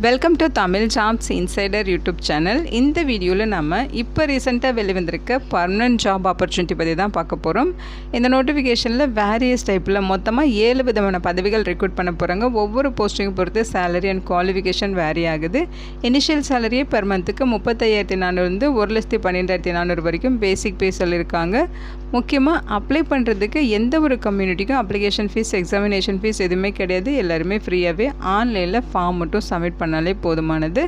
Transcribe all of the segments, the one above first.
Welcome to Tamil jobs insider YouTube channel. இந்த வீடியோவில் நம்ம இப்போ ரீசெண்டாக வெளிவந்திருக்க பர்மனன்ட் ஜாப் ஆப்பர்ச்சுனிட்டி பற்றி தான் பார்க்க போகிறோம். இந்த நோட்டிஃபிகேஷனில் வேரியஸ் டைப்பில் மொத்தமாக 7 விதமான பதவிகள் ரெக்ரூட் பண்ண போகிறாங்க. ஒவ்வொரு போஸ்டிங் பொறுத்து சேலரி அண்ட் குவாலிஃபிகேஷன் வேரி ஆகுது. இனிஷியல் சேலரியே பெர் மந்த்துக்கு 35,400 1,12,400 வரைக்கும் பேசிக் பே சொல்லியிருக்காங்க. முக்கியமாக அப்ளை பண்ணுறதுக்கு எந்த ஒரு கம்யூனிட்டிக்கும் அப்ளிகேஷன் ஃபீஸ், எக்ஸாமினேஷன் ஃபீஸ் எதுவுமே கிடையாது. எல்லாருமே ஃப்ரீயாகவே ஆன்லைனில் ஃபார்ம் மட்டும் சப்மிட் பண்ணாலே போதுமானது.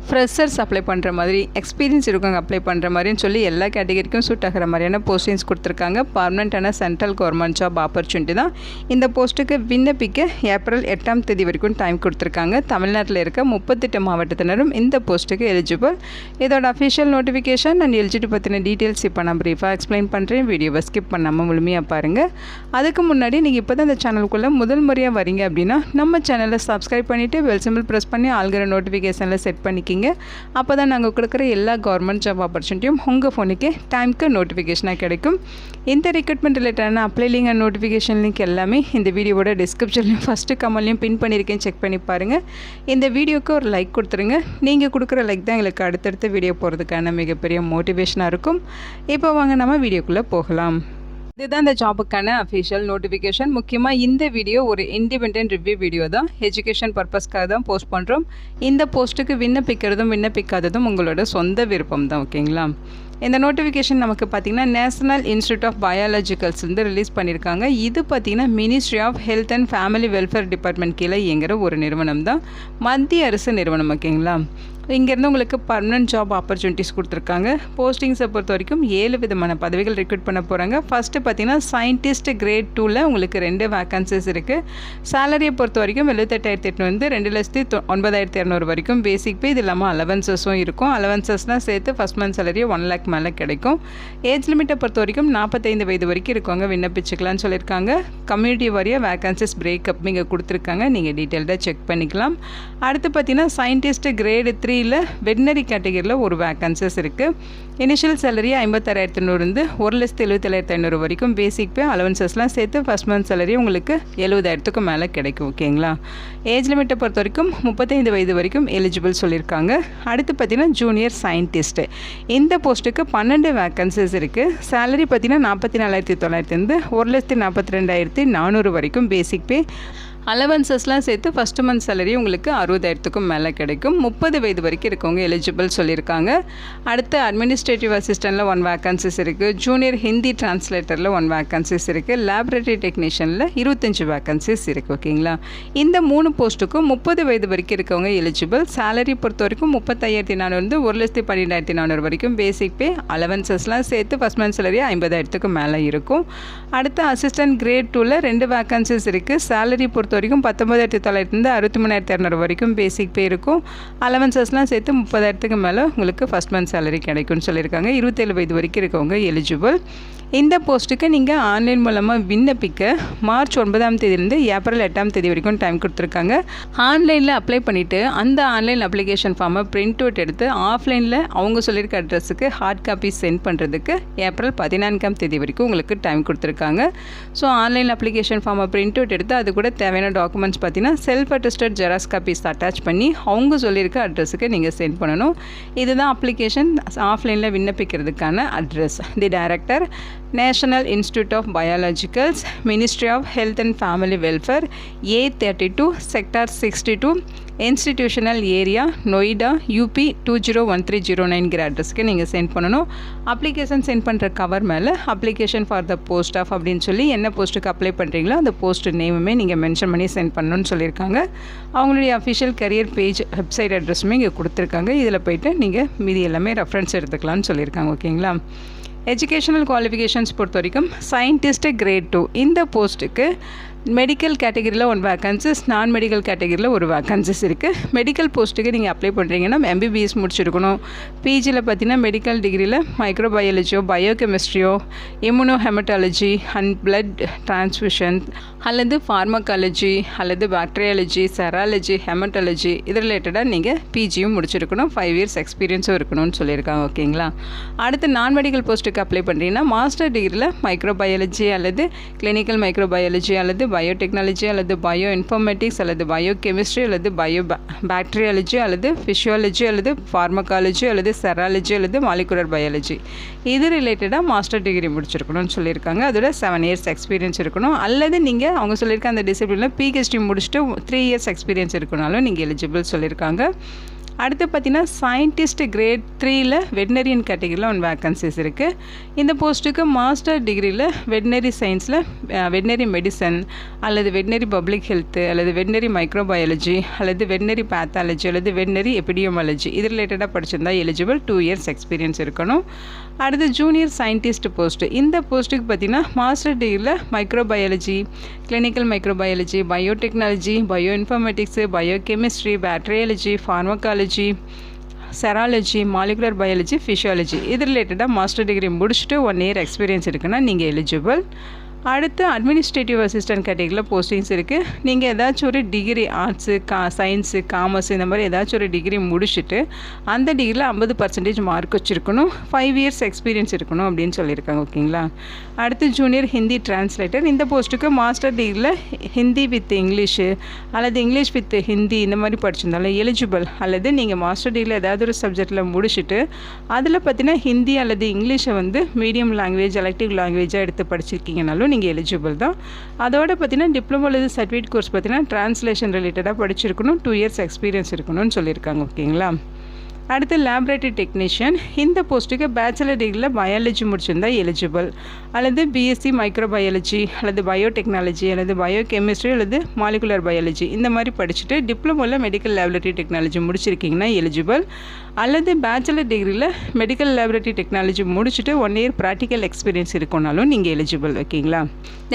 ஃப்ரெஷர்ஸ் அப்ளை பண்ணுற மாதிரி, எக்ஸ்பீரியன்ஸ் இருக்கவங்க அப்ளை பண்ணுற மாதிரின்னு சொல்லி எல்லா கேட்டகரிக்கும் சூட் ஆகிற மாதிரியான போஸ்டிங்ஸ் கொடுத்துருக்காங்க. பர்மனெண்ட்டான சென்ட்ரல் கவர்மெண்ட் ஜாப் ஆப்பர்ச்சுனிட்டி தான். இந்த போஸ்ட்டுக்கு விண்ணப்பிக்க ஏப்ரல் 8ஆம் தேதி வரைக்கும் டைம் கொடுத்துருக்காங்க. தமிழ்நாட்டில் இருக்க 38 மாவட்டத்தினரும் இந்த போஸ்ட்டுக்கு எலிஜிபிள். இதோட அஃபிஷியல் நோட்டிஃபிகேஷன் அண்ட் எலிஜிபிலிட்டி பற்றின டீட்டெயில்ஸ் இப்போ நான் ப்ரீஃபாக எக்ஸ்பிளைன் பண்ணுறேன். வீடியோவை ஸ்கிப் பண்ணாமல் முழுமையாக பாருங்கள். அதுக்கு முன்னாடி நீங்கள் இப்போ தான் இந்த சேனலுக்குள்ளே முதல் முறையாக வரீங்க அப்படின்னா நம்ம சேனலை சப்ஸ்கிரைப் பண்ணிவிட்டு பெல் சிம்பிள் ப்ரெஸ் பண்ணி ஆல்கிற நோட்டிஃபிகேஷனில் செட் பண்ணிக்கிங்க. அப்போ தான் நாங்கள் கொடுக்குற எல்லா கவர்மெண்ட் ஜாப் ஆப்பர்ச்சுனிட்டியும் உங்கள் ஃபோனுக்கு டைமுக்கு நோட்டிஃபிகேஷனாக கிடைக்கும். இந்த ரெக்ரூட்மெண்ட் ரிலேட்டடான apply link and notification link எல்லாமே இந்த வீடியோவோட டிஸ்கிரிப்ஷன்லையும் ஃபஸ்ட்டு கமெண்ட்லையும் பின் பண்ணியிருக்கேன். செக் பண்ணி பாருங்கள். இந்த வீடியோக்கு ஒரு லைக் கொடுத்துருங்க. நீங்கள் கொடுக்குற லைக் தான் எங்களுக்கு அடுத்தடுத்த வீடியோ போகிறதுக்கான மிகப்பெரிய மோட்டிவேஷனாக இருக்கும். இப்போ வாங்க நம்ம வீடியோக்குள்ளே போகலாம். இதுதான் இந்த ஜாபுக்கான அஃபிஷியல் நோட்டிஃபிகேஷன். முக்கியமாக இந்த வீடியோ ஒரு இண்டிபெண்டன்ட் ரிவ்யூ வீடியோ தான். எஜுகேஷன் பர்பஸ்க்காக தான் போஸ்ட் பண்ணுறோம். இந்த போஸ்ட்டுக்கு விண்ணப்பிக்கிறதும் விண்ணப்பிக்காததும் உங்களோட சொந்த விருப்பம் தான். ஓகேங்களா? இந்த நோட்டிஃபிகேஷன் நமக்கு பார்த்திங்கன்னா நேஷனல் இன்ஸ்டியூட் ஆஃப் பயாலஜிக்கல்ஸ்லேருந்து ரிலீஸ் பண்ணியிருக்காங்க. இது பார்த்திங்கன்னா ministry of health and family welfare department கீழே இயங்குகிற ஒரு நிறுவனம் தான். மத்திய அரசு நிறுவனம். ஓகேங்களா? இங்கேருந்து உங்களுக்கு பர்மனன்ட் ஜாப் ஆப்பர்ச்சுனிட்டிஸ் கொடுத்துருக்காங்க. போஸ்டிங்ஸை பொறுத்த வரைக்கும் 7 விதமான பதவிகள் ரெக்ரூட் பண்ண போகிறாங்க. ஃபஸ்ட்டு பார்த்தீங்கன்னா சயின்டிஸ்ட் கிரேட் 2ல் உங்களுக்கு 2 வேக்கன்சிஸ் இருக்குது. சேலரியை பொறுத்த வரைக்கும் 78,800 2,09,200 வரைக்கும் பேசிக் பே. இது இல்லாமல் அலவன்சஸும் இருக்கும். அலவன்சஸ்லாம் சேர்த்து ஃபஸ்ட் மந்த் சேலரி 1 lakh மேலே கிடைக்கும். ஏஜ் லிமிட்டை பொறுத்த வரைக்கும் 45 வயது வரைக்கும் இருக்கவங்க விண்ணப்பிச்சுக்கலாம்னு சொல்லியிருக்காங்க. கம்யூனிட்டி வாரியாக வேக்கன்சிஸ் பிரேக்கப் இங்கே கொடுத்துருக்காங்க. நீங்கள் டீட்டெயில்டாக செக் பண்ணிக்கலாம். அடுத்து பார்த்தீங்கன்னா சயின்டிஸ்ட் கிரேடு 3 வெட்னரி கேட்டகரியில் ஒரு வேக்கன்சிஸ் இருக்குது. இனிஷியல் சேலரி 56,800 1,77,500 வரைக்கும் பேசிக் பே. அலவன்சஸ்லாம் சேர்த்து ஃபஸ்ட் மந்த் சேலரி உங்களுக்கு 70,000க்கு மேலே கிடைக்கும். ஓகேங்களா? ஏஜ் லிமிட்டை பொறுத்த வரைக்கும் 35 வயது வரைக்கும் எலிஜிபிள் சொல்லியிருக்காங்க. அடுத்து பார்த்தீங்கன்னா ஜூனியர் சயின்டிஸ்ட்டு. இந்த போஸ்ட்டுக்கு 12 வேக்கன்சிஸ் இருக்குது. சேலரி பார்த்தீங்கன்னா 44,900 1,42,400 வரைக்கும் பேசிக் பே. அலவன்சஸ்லாம் சேர்த்து ஃபஸ்ட்டு மந்த் சேலரி உங்களுக்கு 60,000க்கும் மேலே கிடைக்கும். 30 வயது வரைக்கும் இருக்கவங்க எலிஜிபிள் சொல்லியிருக்காங்க. அடுத்து அட்மினிஸ்ட்ரேட்டிவ் அசிஸ்டண்ட்டில் 1 வேக்கன்சிஸ் இருக்குது. ஜூனியர் ஹிந்தி டிரான்ஸ்லேட்டரில் 1 வேக்கன்சிஸ் இருக்குது. லேபரேட்டரி டெக்னீஷியனில் 25 வேக்கன்சிஸ் இருக்குது. ஓகேங்களா? இந்த 3 போஸ்ட்டுக்கும் 30 வயது வரைக்கும் இருக்கவங்க எலிஜிபிள். சேலரி பொறுத்த வரைக்கும் 35,400 1,12,400 வரைக்கும் பேசிக் பே. அலவன்சஸ்லாம் சேர்த்து ஃபஸ்ட் மந்த் சேலரி 50,000க்கு மேலே இருக்கும். அடுத்து அசிஸ்டன்ட் கிரேட் 2ல் 2 வேக்கன்சிஸ் இருக்குது. சேலரி பொறுத்த வரைக்கும் 19,900 63,200 வரைக்கும் பேசிக் பே இருக்கும். அலவன்சஸ்லாம் சேர்த்து 30,000க்கு மேலே உங்களுக்கு ஃபஸ்ட் மந்த் சேலரி கிடைக்கும்னு சொல்லியிருக்காங்க. 27 வயது வரைக்கும் இருக்கவங்க எலிஜிபிள். இந்த போஸ்ட்டுக்கு நீங்கள் ஆன்லைன் மூலமாக விண்ணப்பிக்க மார்ச் 9ஆம் தேதியிலேருந்து ஏப்ரல் 8ஆம் தேதி வரைக்கும் டைம் கொடுத்துருக்காங்க. ஆன்லைனில் அப்ளை பண்ணிவிட்டு அந்த ஆன்லைன் அப்ளிகேஷன் ஃபார்மை பிரிண்ட் அவுட் எடுத்து ஆஃப்லைனில் அவங்க சொல்லியிருக்க அட்ரஸுக்கு ஹார்ட் காப்பி சென்ட் பண்ணுறதுக்கு ஏப்ரல் 14ஆம் தேதி வரைக்கும் உங்களுக்கு டைம் கொடுத்துருக்காங்க. ஸோ ஆன்லைன் அப்ளிகேஷன் ஃபார்மை பிரிண்ட் அவுட் எடுத்து அது கூட தேவையான டாக்குமெண்ட்ஸ் பார்த்தீங்கன்னா self attested xerox copies attach பண்ணி அவங்க சொல்லியிருக்க அட்ரஸுக்கு நீங்கள் சென்ட் பண்ணணும். இதுதான் அப்ளிகேஷன் ஆஃப்லைனில் விண்ணப்பிக்கிறதுக்கான address. The director, national institute of biologicals, ministry of health and family welfare, A32 sector 62, institutional area, Noida, UP 201309 அட்ரஸ்க்கு நீங்கள் சென்ட் பண்ணணும். அப்ளிகேஷன் சென்ட் பண்ணுற கவர் மேலே application for the post of அப்படின்னு சொல்லி என்ன போஸ்ட்டுக்கு அப்ளை பண்ணுறீங்களோ அந்த போஸ்ட் நேமுமே நீங்கள் மென்ஷன் பண்ணி சென்ட் பண்ணணும்னு சொல்லியிருக்காங்க. அவங்களுடைய அஃபிஷியல் கரியர் பேஜ் வெப்சைட் அட்ரஸுமே இங்கே கொடுத்துருக்காங்க. இதில் போய்ட்டு நீங்கள் மீதி எல்லாமே ரெஃபரன்ஸ் எடுத்துக்கலாம்னு சொல்லியிருக்காங்க. ஓகேங்களா? எஜுகேஷனல் குவாலிஃபிகேஷன்ஸ் பொறுத்த வரைக்கும் சயின்டிஸ்ட் கிரேட் 2 இந்த போஸ்ட்டுக்கு மெடிக்கல் கேட்டகரியில் 1 வேக்கன்சிஸ், நான் மெடிக்கல் கேட்டகரியில் 1 வேக்கன்சிஸ் இருக்குது. மெடிக்கல் போஸ்ட்டுக்கு நீங்கள் அப்ளை பண்ணுறீங்கன்னா MBBS முடிச்சிருக்கணும். பிஜியில் பார்த்தீங்கன்னா மெடிக்கல் டிகிரியில் மைக்ரோபயாலஜியோ, பயோகெமிஸ்ட்ரியோ, immuno haematology and blood transfusion அல்லது ஃபார்மகாலஜி அல்லது பாக்டீரியாலஜி, செராலஜி, ஹெமட்டாலஜி இது ரிலேட்டடாக நீங்கள் பிஜியும் முடிச்சிருக்கணும். 5 years எக்ஸ்பீரியன்ஸும் இருக்கணும்னு சொல்லியிருக்காங்க. ஓகேங்களா? அடுத்து நான் மெடிக்கல் போஸ்ட்டுக்கு அப்ளை பண்ணுறீங்கன்னா மாஸ்டர் டிகிரியில் மைக்ரோபயாலஜி அல்லது கிளினிக்கல் மைக்ரோபயாலஜி அல்லது பயோடெக்னாலஜி அல்லது பயோ இன்ஃபர்மேட்டிக்ஸ் அல்லது பயோ கெமிஸ்ட்ரி அல்லது பயோ பாக்டீரியாலஜி அல்லது ஃபிசியாலஜி அல்லது ஃபார்மகாலஜி அல்லது செராலஜி அல்லது மாலிகுலர் பயாலஜி இது ரிலேட்டடாக மாஸ்டர் டிகிரி முடிச்சிருக்கணும்னு சொல்லியிருக்காங்க. அதோட 7 இயர்ஸ் எக்ஸ்பீரியன்ஸ் இருக்கணும். அல்லது நீங்கள் அவங்க சொல்லியிருக்க அந்த டிசிப்ளினில் பிஹெச்டி முடிச்சுட்டு 3 இயர்ஸ் எக்ஸ்பீரியன்ஸ் இருக்கனாலும் நீங்கள் எலிஜிபிள் சொல்லியிருக்காங்க. அடுத்து பார்த்திங்கன்னா சயின்டிஸ்ட் கிரேட் 3ல் வெட்னரியன் கேட்டகரியில் 1 வேக்கன்சிஸ் இருக்குது. இந்த போஸ்ட்டுக்கு மாஸ்டர் டிகிரியில் வெட்னரி சயின்ஸில் வெட்னரி மெடிசன் அல்லது வெட்னரி பப்ளிக் ஹெல்த்து அல்லது வெட்னரி மைக்ரோபயாலஜி அல்லது வெட்னரி பேத்தாலஜி அல்லது வெட்னரி எபிடியோமாலஜி இது ரிலேட்டடாக படிச்சிருந்தா எலிஜிபிள். 2 இயர்ஸ் எக்ஸ்பீரியன்ஸ் இருக்கணும். அடுத்து ஜூனியர் சயின்டிஸ்ட் போஸ்ட்டு. இந்த போஸ்ட்டுக்கு பார்த்திங்கன்னா மாஸ்டர் டிகிரியில் microbiology, clinical microbiology, biotechnology, bioinformatics, biochemistry, bacteriology, pharmacology, serology, molecular biology, physiology இது ரிலேட்டடாக மாஸ்டர் டிகிரி முடிச்சுட்டு 1 இயர் எக்ஸ்பீரியன்ஸ் இருக்குன்னா நீங்கள் எலிஜிபிள். அடுத்து அட்மினிஸ்ட்ரேட்டிவ் அசிஸ்டன்ட் கேட்டகரியில் போஸ்டிங்ஸ் இருக்குது. நீங்கள் ஏதாச்சும் ஒரு டிகிரி ஆர்ட்ஸு, சயின்ஸு, காமர்ஸ் இந்த மாதிரி ஏதாச்சும் ஒரு டிகிரி முடிச்சுட்டு அந்த டிகிரியில் 50% மார்க் வச்சுருக்கணும். 5 இயர்ஸ் எக்ஸ்பீரியன்ஸ் இருக்கணும் அப்படின்னு சொல்லியிருக்காங்க. ஓகேங்களா. அடுத்து ஜூனியர் ஹிந்தி டிரான்ஸ்லேட்டர். இந்த போஸ்ட்டுக்கு மாஸ்டர் டிகிரியில் ஹிந்தி வித் இங்கிலீஷு அல்லது இங்கிலீஷ் வித் ஹிந்தி இந்த மாதிரி படிச்சிருந்தாலும் எலிஜிபிள். அல்லது நீங்கள் மாஸ்டர் டிகிரியில் ஏதாவது ஒரு சப்ஜெக்டில் முடிச்சுட்டு அதில் பார்த்தீங்கன்னா ஹிந்தி அல்லது இங்கிலீஷை மீடியம் லாங்குவேஜ், எலக்டிவ் லாங்குவேஜாக எடுத்து படிச்சிருக்கீங்கனாலும் நீங்கள் எலிஜிபிள் தான். அதோட பார்த்தீங்கன்னா டிப்ளமோ அல்லது சர்டிஃபிகேட் கோர்ஸ் பார்த்தீங்கன்னா டிரான்ஸ்லேஷன் ரிலேட்டடாக படிச்சிருக்கணும். 2 இயர்ஸ் எக்ஸ்பீரியன்ஸ் இருக்கணும்னு சொல்லியிருக்காங்க. ஓகேங்களா. அடுத்து லேபரேட்டரி டெக்னீஷியன். இந்த போஸ்ட்டுக்கு பேச்சுலர் டிகிரியில் பயாலஜி முடிச்சிருந்தால் எலிஜிபிள். அல்லது பிஎஸ்சி மைக்ரோபயாலஜி அல்லது பயோடெக்னாலஜி அல்லது பயோ கெமிஸ்ட்ரி அல்லது மாலிகுலர் பயாலஜி இந்த மாதிரி படிச்சுட்டு டிப்ளமோவில் மெடிக்கல் லேபரேட்டரி டெக்னாலஜி முடிச்சிருக்கீங்கன்னா எலிஜிபிள். அல்லது பேச்சுலர் டிகிரியில் மெடிக்கல் லேபரேட்டரி டெக்னாலஜி முடிச்சுட்டு 1 இயர் ப்ராக்டிக்கல் எக்ஸ்பீரியன்ஸ் இருக்கணும்னாலும் நீங்கள் எலிஜிபிள். ஓகேங்களா.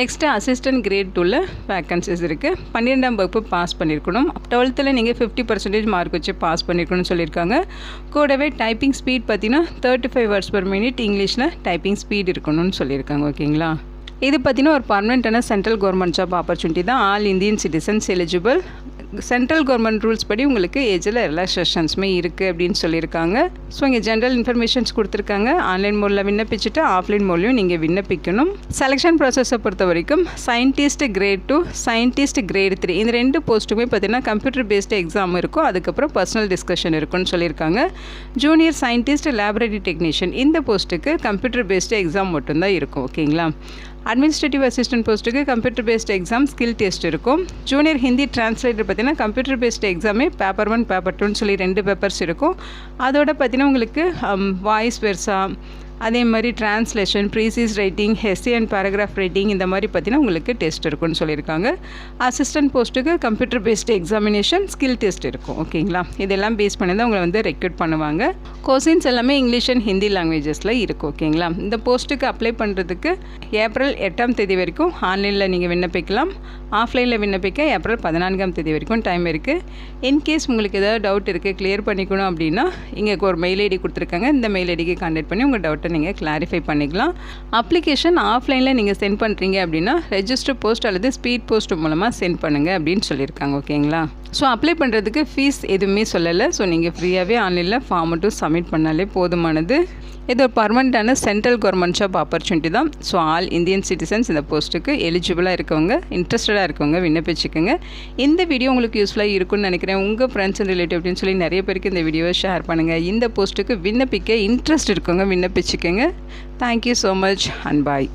நெக்ஸ்ட்டு அசிஸ்டன்ட் கிரேட் 2ல் வேக்கன்சிஸ் இருக்குது. 12ஆம் வகுப்பு பாஸ் பண்ணியிருக்கணும். 12ல் நீங்கள் 50% மார்க் வச்சு பாஸ் பண்ணியிருக்கணும்னு சொல்லியிருக்காங்க. கூடவே டைப்பிங் ஸ்பீட் பார்த்தீங்கன்னா 35 வேர்ட்ஸ் per minute இங்கிலீஷில் டைப்பிங் ஸ்பீட் இருக்கணும்னு சொல்லியிருக்காங்க. ஓகேங்களா. இது பார்த்தீங்கன்னா ஒரு பர்மனெண்ட்டான சென்ட்ரல் கவர்மெண்ட் ஜாப் ஆப்பர்ச்சுனிட்டி தான். All Indian citizens eligible. Central government rules படி உங்களுக்கு ஏஜில் ரிலாக்ஸேஷன்ஸுமே இருக்குது அப்படின்னு சொல்லியிருக்காங்க. ஸோ இங்கே ஜென்ரல் இன்ஃபர்மேஷன்ஸ் கொடுத்துருக்காங்க. ஆன்லைன் மோடில் விண்ணப்பிச்சுட்டு ஆஃப்லைன் மோட்லையும் நீங்கள் விண்ணப்பிக்கணும். செலெக்ஷன் ப்ராசஸை பொறுத்த வரைக்கும் சயின்டிஸ்ட் கிரேட் 2, சயின்டிஸ்ட் கிரேட் 3 இந்த 2 போஸ்ட்டுமே பார்த்தீங்கன்னா கம்ப்யூட்டர் பேஸ்டு எக்ஸாம் இருக்கும். அதுக்கப்புறம் பர்சனல் டிஸ்கஷன் இருக்குன்னு சொல்லியிருக்காங்க. ஜூனியர் சயின்டிஸ்ட் லேபரேட்டரி டெக்னீஷியன் இந்த போஸ்ட்டுக்கு கம்ப்யூட்டர் பேஸ்டு எக்ஸாம் மட்டும்தான் இருக்கும். ஓகேங்களா. அட்மினிஸ்ட்ரேட்டிவ் அசிஸ்டன்ட் போஸ்ட்டுக்கு computer based exam, skill test இருக்கும். ஜூனியர் ஹிந்தி டிரான்ஸ்லேட்டர் பார்த்தீங்கன்னா கம்ப்யூட்டர் பேஸ்டு எக்ஸாமே பேப்பர் 1 பேப்பர் 2ன்னு சொல்லி 2 பேப்பர்ஸ் இருக்கும். அதோட பார்த்தீங்கன்னா உங்களுக்கு வாய்ஸ் வெர்சா, அதே மாதிரி translation, precis writing, essay and paragraph writing இந்த மாதிரி பார்த்தீங்கன்னா உங்களுக்கு டெஸ்ட் இருக்குன்னு சொல்லியிருக்காங்க. அசிஸ்டன்ட் போஸ்ட்டுக்கு computer based examination, skill test இருக்கும். ஓகேங்களா. இதெல்லாம் பேஸ் பண்ணி தான் உங்களை ரெக்ரூட் பண்ணுவாங்க. கொஸ்டின்ஸ் எல்லாமே இங்கிலீஷ் அண்ட் ஹிந்தி லாங்குவேஜஸில் இருக்கும். ஓகேங்களா. இந்த போஸ்ட்டுக்கு அப்ளை பண்ணுறதுக்கு ஏப்ரல் 8ஆம் தேதி வரைக்கும் ஆன்லைனில் நீங்கள் விண்ணப்பிக்கலாம். ஆஃப்லைனில் விண்ணப்பிக்க ஏப்ரல் 14ஆம் தேதி வரைக்கும் டைம் இருக்குது. இன்கேஸ் உங்களுக்கு ஏதாவது டவுட் இருக்குது, கிளியர் பண்ணிக்கணும் அப்படின்னா இங்கே ஒரு மெயில் ஐடி கொடுத்துருக்காங்க. இந்த மெயில் ஐடிக்கு கான்டாக்ட் பண்ணி உங்கள் டவுட்டை நீங்கள் கிளாரிஃபை பண்ணிக்கலாம். அப்ளிகேஷன் ஆஃப்லைனில் நீங்கள் சென்ட் பண்ணுறீங்க அப்படின்னா ரெஜிஸ்டர் போஸ்ட் அல்லது ஸ்பீட் போஸ்ட் மூலமாக சென்ட் பண்ணுங்கள் அப்படின்னு சொல்லியிருக்காங்க. ஓகேங்களா. ஸோ அப்ளை பண்ணுறதுக்கு ஃபீஸ் எதுவுமே சொல்லலை. ஸோ நீங்கள் ஃப்ரீயாகவே ஆன்லைனில் ஃபார்ம் மட்டும் சப்மிட் பண்ணாலே போதுமானது. இது ஒரு பர்மனெண்ட்டான சென்ட்ரல் கவர்மெண்ட் ஜாப் ஆப்பர்ச்சுனிட்டி தான். ஸோ ஆல் இந்தியன் சிட்டிசன்ஸ் இந்த போஸ்ட்டுக்கு எலிஜிபிளாக இருக்கவங்க, இன்ட்ரெஸ்டடாக இருக்கவங்க விண்ணப்பிச்சுக்கோங்க. இந்த வீடியோ உங்களுக்கு யூஸ்ஃபுல்லாக இருக்குன்னு நினைக்கிறேன். உங்கள் ஃப்ரெண்ட்ஸ் அண்ட் ரிலேட்டிவ் அப்படின்னு சொல்லி நிறைய பேருக்கு இந்த வீடியோவை ஷேர் பண்ணுங்கள். இந்த போஸ்ட்டுக்கு விண்ணப்பிக்க இன்ட்ரெஸ்ட் இருக்கவங்க விண்ணப்பிச்சுக்கோங்க. Thank you so much and bye.